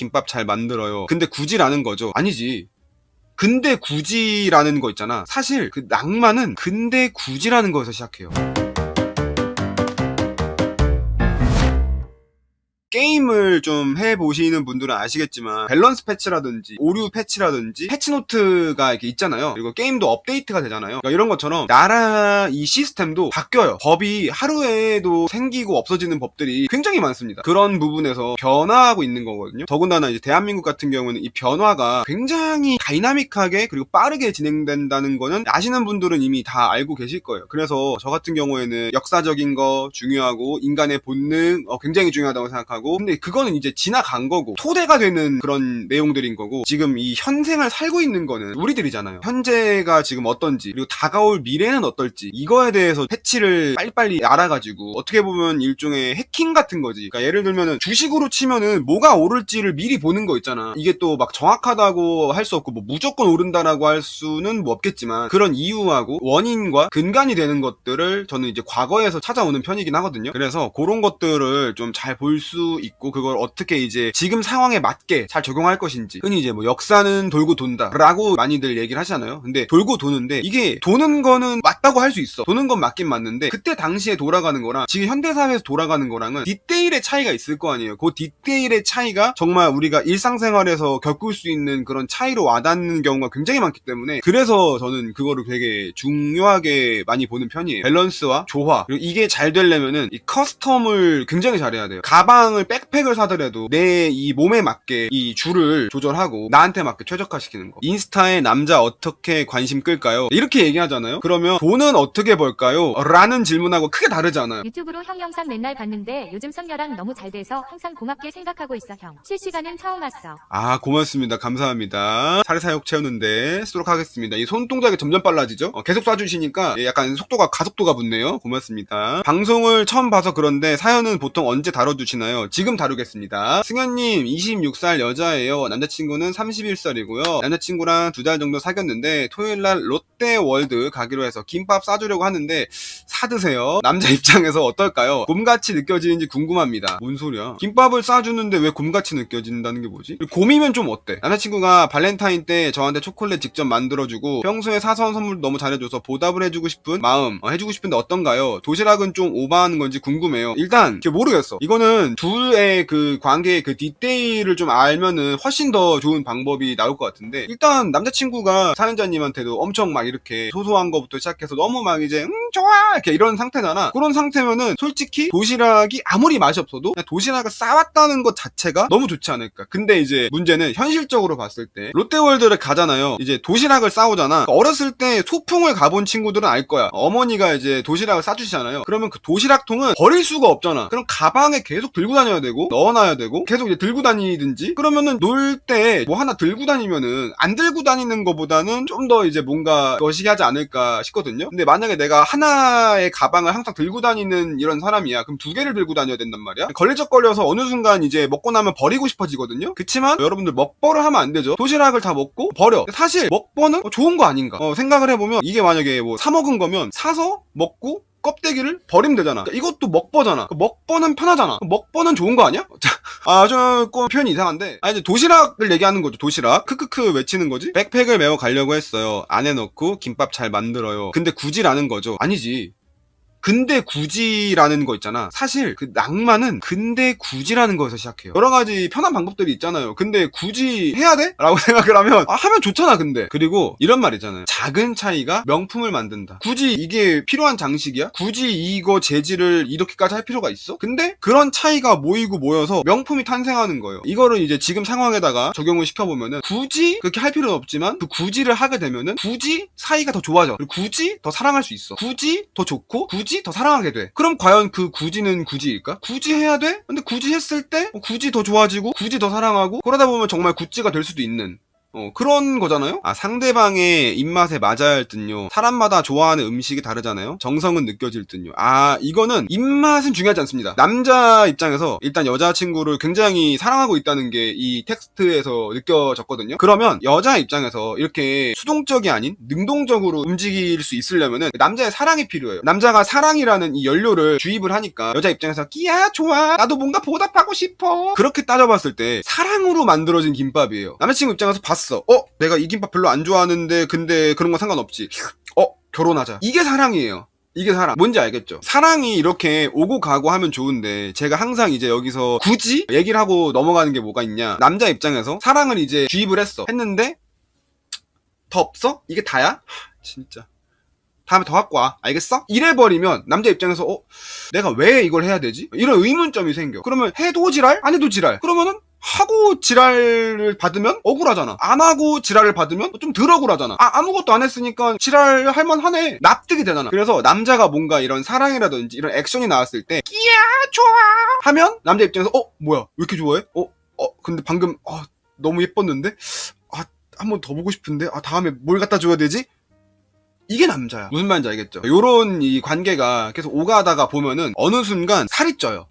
김밥 잘 만들어요. 근데 굳이라는 거죠. 아니지. 근데 굳이라는 거 있잖아. 사실 그 낭만은 근데 굳이라는 거에서 시작해요. 게임을 좀 해보시는 분들은 아시겠지만 밸런스 패치라든지 오류 패치라든지 패치노트가 이렇게 있잖아요. 그리고 게임도 업데이트가 되잖아요. 그러니까 이런 것처럼 나라 이 시스템도 바뀌어요. 법이 하루에도 생기고 없어지는 법들이 굉장히 많습니다. 그런 부분에서 변화하고 있는 거거든요. 더군다나 이제 대한민국 같은 경우는 이 변화가 굉장히 다이나믹하게 그리고 빠르게 진행된다는 거는 아시는 분들은 이미 다 알고 계실 거예요. 그래서 저 같은 경우에는 역사적인 거 중요하고 인간의 본능 굉장히 중요하다고 생각하고, 근데 그거는 이제 지나간 거고 토대가 되는 그런 내용들인 거고, 지금 이 현생을 살고 있는 거는 우리들이잖아요. 현재가 지금 어떤지 그리고 다가올 미래는 어떨지 이거에 대해서 패치를 빨리빨리 알아가지고 어떻게 보면 일종의 해킹 같은 거지. 그러니까 예를 들면은 주식으로 치면은 뭐가 오를지를 미리 보는 거 있잖아. 이게 또 막 정확하다고 할 수 없고 뭐 무조건 오른다라고 할 수는 뭐 없겠지만 그런 이유하고 원인과 근간이 되는 것들을 저는 이제 과거에서 찾아오는 편이긴 하거든요. 그래서 그런 것들을 좀 잘 볼 수 있고 그걸 어떻게 이제 지금 상황에 맞게 잘 적용할 것인지. 흔히 이제 뭐 역사는 돌고 돈다 라고 많이들 얘기를 하시잖아요. 근데 돌고 도는데 이게 도는 거는 맞다고 할 수 있어. 도는 건 맞긴 맞는데 그때 당시에 돌아가는 거랑 지금 현대사회에서 돌아가는 거랑은 디테일의 차이가 있을 거 아니에요. 그 디테일의 차이가 정말 우리가 일상생활에서 겪을 수 있는 그런 차이로 와닿는 경우가 굉장히 많기 때문에, 그래서 저는 그거를 되게 중요하게 많이 보는 편이에요. 밸런스와 조화, 그리고 이게 잘 되려면은 이 커스텀을 굉장히 잘해야 돼요. 가방을 백팩을 사더라도 내 이 몸에 맞게 이 줄을 조절하고 나한테 맞게 최적화시키는 거. 인스타에 남자 어떻게 관심 끌까요? 이렇게 얘기하잖아요. 그러면 돈은 어떻게 벌까요? 라는 질문하고 크게 다르잖아요. 유튜브로 형 영상 맨날 봤는데 요즘 썸녀랑 너무 잘 돼서 항상 고맙게 생각하고 있어 형. 실시간은 처음 왔어. 아, 고맙습니다. 감사합니다. 사례사욕 채우는데 쓰도록 하겠습니다. 이 손동작이 점점 빨라지죠? 계속 쏴주시니까 약간 속도가 가속도가 붙네요. 고맙습니다. 방송을 처음 봐서 그런데 사연은 보통 언제 다뤄주시나요? 지금 다루겠습니다. 승현님 26살 여자예요. 남자친구는 31살이고요. 남자친구랑 2달 정도 사귀었는데 토요일날 롯데월드 가기로 해서 김밥 싸주려고 하는데 사드세요. 남자 입장에서 어떨까요? 곰같이 느껴지는지 궁금합니다. 뭔 소리야? 김밥을 싸주는데 왜 곰같이 느껴진다는 게 뭐지? 곰이면 좀 어때? 남자친구가 발렌타인 때 저한테 초콜릿 직접 만들어주고 평소에 사서온 선물 너무 잘해줘서 보답을 해주고 싶은 마음 해주고 싶은데 어떤가요? 도시락은 좀 오버하는 건지 궁금해요. 일단 모르겠어. 이거는 둘의 그 관계의 그 디테일을 좀 알면은 훨씬 더 좋은 방법이 나올 것 같은데, 일단 남자친구가 사연자님한테도 엄청 막 이렇게 소소한 거부터 시작해서 너무 막 이제 좋아 이렇게 이런 상태잖아. 그런 상태면은 솔직히 도시락이 아무리 맛이 없어도 그냥 도시락을 싸왔다는 것 자체가 너무 좋지 않을까. 근데 이제 문제는 현실적으로 봤을 때 롯데월드를 가잖아요. 이제 도시락을 싸오잖아. 어렸을 때 소풍을 가본 친구들은 알 거야. 어머니가 이제 도시락을 싸주시잖아요. 그러면 그 도시락통은 버릴 수가 없잖아. 그럼 가방에 계속 들고 다녀야 되고 넣어놔야 되고 계속 이제 들고 다니든지, 그러면은 놀 때 뭐 하나 들고 다니면은 안 들고 다니는 것보다는 좀 더 이제 뭔가 거시기 하지 않을까 싶거든요. 근데 만약에 내가 하나의 가방을 항상 들고 다니는 이런 사람이야. 그럼 2개를 들고 다녀야 된단 말이야. 걸리적거려서 어느 순간 이제 먹고 나면 버리고 싶어지거든요. 그치만 여러분들 먹버를 하면 안 되죠. 도시락을 다 먹고 버려. 사실 먹버는 좋은 거 아닌가 생각을 해보면, 이게 만약에 뭐 사 먹은 거면 사서 먹고 껍데기를 버리면 되잖아. 그러니까 이것도 먹버잖아. 먹버는 편하잖아. 먹버는 좋은 거 아니야? 조금 표현이 이상한데, 이제 도시락을 얘기하는 거죠. 도시락 크크크 외치는 거지. 백팩을 메고 가려고 했어요. 안에 넣고 김밥 잘 만들어요. 근데 굳이라는 거죠. 아니지. 근데 굳이라는 거 있잖아. 사실 그 낭만은 근데 굳이라는 거에서 시작해요. 여러 가지 편한 방법들이 있잖아요. 근데 굳이 해야 돼? 라고 생각을 하면 하면 좋잖아. 근데 그리고 이런 말 있잖아요. 작은 차이가 명품을 만든다. 굳이 이게 필요한 장식이야? 굳이 이거 재질을 이렇게까지 할 필요가 있어? 근데 그런 차이가 모이고 모여서 명품이 탄생하는 거예요. 이거를 이제 지금 상황에다가 적용을 시켜보면은 굳이 그렇게 할 필요는 없지만 그 굳이를 하게 되면은 굳이 사이가 더 좋아져. 그리고 굳이 더 사랑할 수 있어. 굳이 더 좋고 굳이 더 사랑하게 돼. 그럼 과연 그 굳이는 굳이일까? 굳이 해야 돼? 근데 굳이 했을 때 굳이 더 좋아지고 굳이 더 사랑하고 그러다 보면 정말 구찌가 될 수도 있는 그런 거잖아요? 아, 상대방의 입맛에 맞아야 할 듯요. 사람마다 좋아하는 음식이 다르잖아요? 정성은 느껴질 듯요. 아, 이거는 입맛은 중요하지 않습니다. 남자 입장에서 일단 여자친구를 굉장히 사랑하고 있다는 게 이 텍스트에서 느껴졌거든요? 그러면 여자 입장에서 이렇게 수동적이 아닌 능동적으로 움직일 수 있으려면은 남자의 사랑이 필요해요. 남자가 사랑이라는 이 연료를 주입을 하니까 여자 입장에서 끼야, 좋아, 나도 뭔가 보답하고 싶어. 그렇게 따져봤을 때 사랑으로 만들어진 김밥이에요. 남자친구 입장에서 봤어. 내가 이 김밥 별로 안 좋아하는데 근데 그런 건 상관없지. 결혼하자. 이게 사랑이에요. 이게 사랑. 뭔지 알겠죠? 사랑이 이렇게 오고 가고 하면 좋은데 제가 항상 이제 여기서 굳이 얘기를 하고 넘어가는 게 뭐가 있냐. 남자 입장에서 사랑을 이제 주입을 했는데 더 없어? 이게 다야? 진짜 다음에 더 갖고 와. 알겠어? 이래버리면 남자 입장에서 내가 왜 이걸 해야 되지? 이런 의문점이 생겨. 그러면 해도 지랄? 안 해도 지랄. 그러면은 하고 지랄을 받으면 억울하잖아. 안 하고 지랄을 받으면 좀 덜 억울하잖아. 아무것도 안 했으니까 지랄 할만하네. 납득이 되잖아. 그래서 남자가 뭔가 이런 사랑이라든지 이런 액션이 나왔을 때 끼야, 좋아 하면 남자 입장에서 뭐야, 왜 이렇게 좋아해? 근데 방금 너무 예뻤는데? 한 번 더 보고 싶은데? 다음에 뭘 갖다 줘야 되지? 이게 남자야. 무슨 말인지 알겠죠? 요런 이 관계가 계속 오가다가 보면은 어느 순간 살이 쪄요.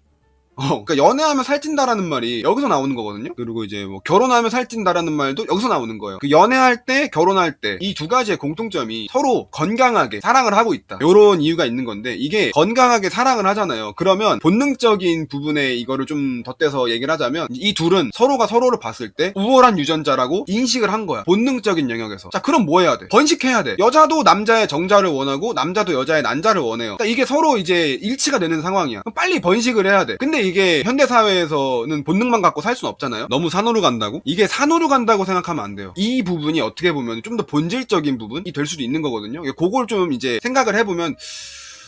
그러니까 연애하면 살찐다라는 말이 여기서 나오는 거거든요. 그리고 이제 뭐 결혼하면 살찐다라는 말도 여기서 나오는 거예요. 그 연애할 때, 결혼할 때 이 두 가지의 공통점이 서로 건강하게 사랑을 하고 있다. 요런 이유가 있는 건데 이게 건강하게 사랑을 하잖아요. 그러면 본능적인 부분에 이거를 좀 덧대서 얘기를 하자면 이 둘은 서로가 서로를 봤을 때 우월한 유전자라고 인식을 한 거야. 본능적인 영역에서. 자, 그럼 뭐 해야 돼? 번식해야 돼. 여자도 남자의 정자를 원하고 남자도 여자의 난자를 원해요. 그러니까 이게 서로 이제 일치가 되는 상황이야. 그럼 빨리 번식을 해야 돼. 근데 이게 현대사회에서는 본능만 갖고 살 수는 없잖아요. 너무 산으로 간다고? 이게 산으로 간다고 생각하면 안 돼요. 이 부분이 어떻게 보면 좀 더 본질적인 부분이 될 수도 있는 거거든요. 그걸 좀 이제 생각을 해보면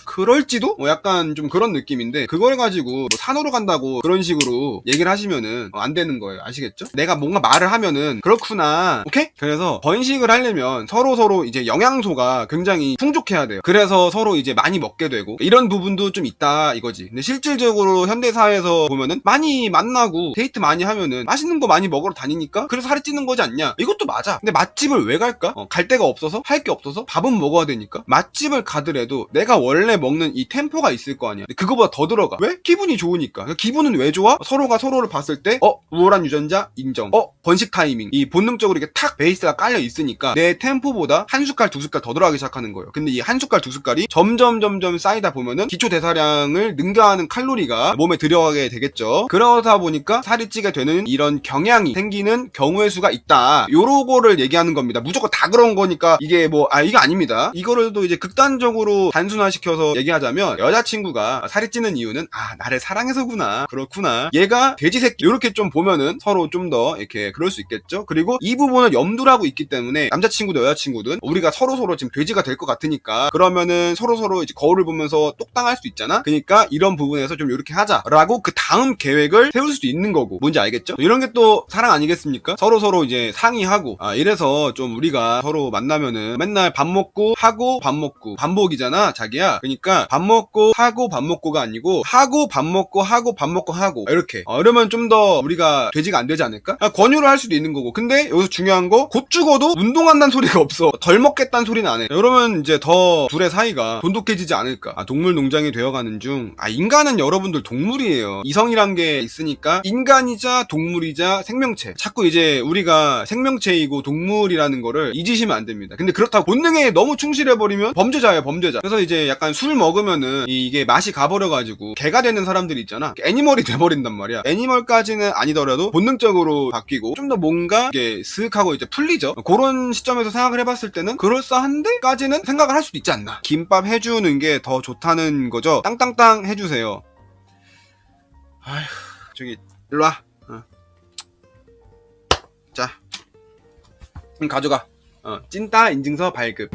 그럴지도? 약간 좀 그런 느낌인데 그걸 가지고 뭐 산으로 간다고 그런 식으로 얘기를 하시면은 안 되는 거예요. 아시겠죠? 내가 뭔가 말을 하면은 그렇구나. 오케이? 그래서 번식을 하려면 서로 이제 영양소가 굉장히 풍족해야 돼요. 그래서 서로 이제 많이 먹게 되고 이런 부분도 좀 있다 이거지. 근데 실질적으로 현대사회에서 보면은 많이 만나고 데이트 많이 하면은 맛있는 거 많이 먹으러 다니니까 그래서 살이 찌는 거지 않냐? 이것도 맞아. 근데 맛집을 왜 갈까? 갈 데가 없어서? 할 게 없어서? 밥은 먹어야 되니까? 맛집을 가더라도 내가 원래 먹는 이 템포가 있을 거 아니야. 근데 그거보다 더 들어가. 왜? 기분이 좋으니까. 기분은 왜 좋아? 서로가 서로를 봤을 때 우월한 유전자 인정. 번식 타이밍. 이 본능적으로 이렇게 탁 베이스가 깔려 있으니까 내 템포보다 한 숟갈 두 숟갈 더 들어가기 시작하는 거예요. 근데 이 한 숟갈 두 숟갈이 점점 쌓이다 보면은 기초 대사량을 능가하는 칼로리가 몸에 들어가게 되겠죠. 그러다 보니까 살이 찌게 되는 이런 경향이 생기는 경우의 수가 있다. 요거를 얘기하는 겁니다. 무조건 다 그런 거니까 이게 이게 아닙니다. 이거를 또 이제 극단적으로 단순화시켜서 얘기하자면 여자친구가 살이 찌는 이유는 나를 사랑해서구나. 그렇구나. 얘가 돼지새끼. 이렇게 좀 보면은 서로 좀 더 이렇게 그럴 수 있겠죠. 그리고 이 부분을 염두를 하고 있기 때문에 남자친구도 여자친구든 우리가 서로 지금 돼지가 될 것 같으니까 그러면은 서로 이제 거울을 보면서 똑당할 수 있잖아. 그러니까 이런 부분에서 좀 이렇게 하자라고 그 다음 계획을 세울 수도 있는 거고. 뭔지 알겠죠? 이런 게 또 사랑 아니겠습니까? 서로 이제 상의하고 이래서 좀 우리가 서로 만나면은 맨날 밥 먹고 하고 밥 먹고 반복이잖아 자기야. 그러니까 밥 먹고 하고 밥 먹고가 아니고 하고 밥 먹고 하고 밥 먹고 하고 이렇게 이러면 좀 더 우리가 돼지가 안 되지 않을까? 권유를 할 수도 있는 거고. 근데 여기서 중요한 거 곧 죽어도 운동한다는 소리가 없어. 덜 먹겠다는 소리는 안 해. 이러면 이제 더 둘의 사이가 돈독해지지 않을까. 동물 농장이 되어가는 중 인간은 여러분들 동물이에요. 이성이란 게 있으니까 인간이자 동물이자 생명체. 자꾸 이제 우리가 생명체이고 동물이라는 거를 잊으시면 안 됩니다. 근데 그렇다고 본능에 너무 충실해버리면 범죄자예요, 범죄자. 그래서 이제 약간 술 먹으면은 이게 맛이 가버려가지고 개가 되는 사람들이 있잖아. 애니멀이 돼버린단 말이야. 애니멀까지는 아니더라도 본능적으로 바뀌고 좀 더 뭔가 이게 스윽하고 이제 풀리죠. 그런 시점에서 생각을 해봤을 때는 그럴싸한데까지는 생각을 할 수도 있지 않나. 김밥 해주는 게 더 좋다는 거죠. 땅땅땅 해주세요. 아휴, 저기 일로와. 자, 가져가. 찐따 인증서 발급.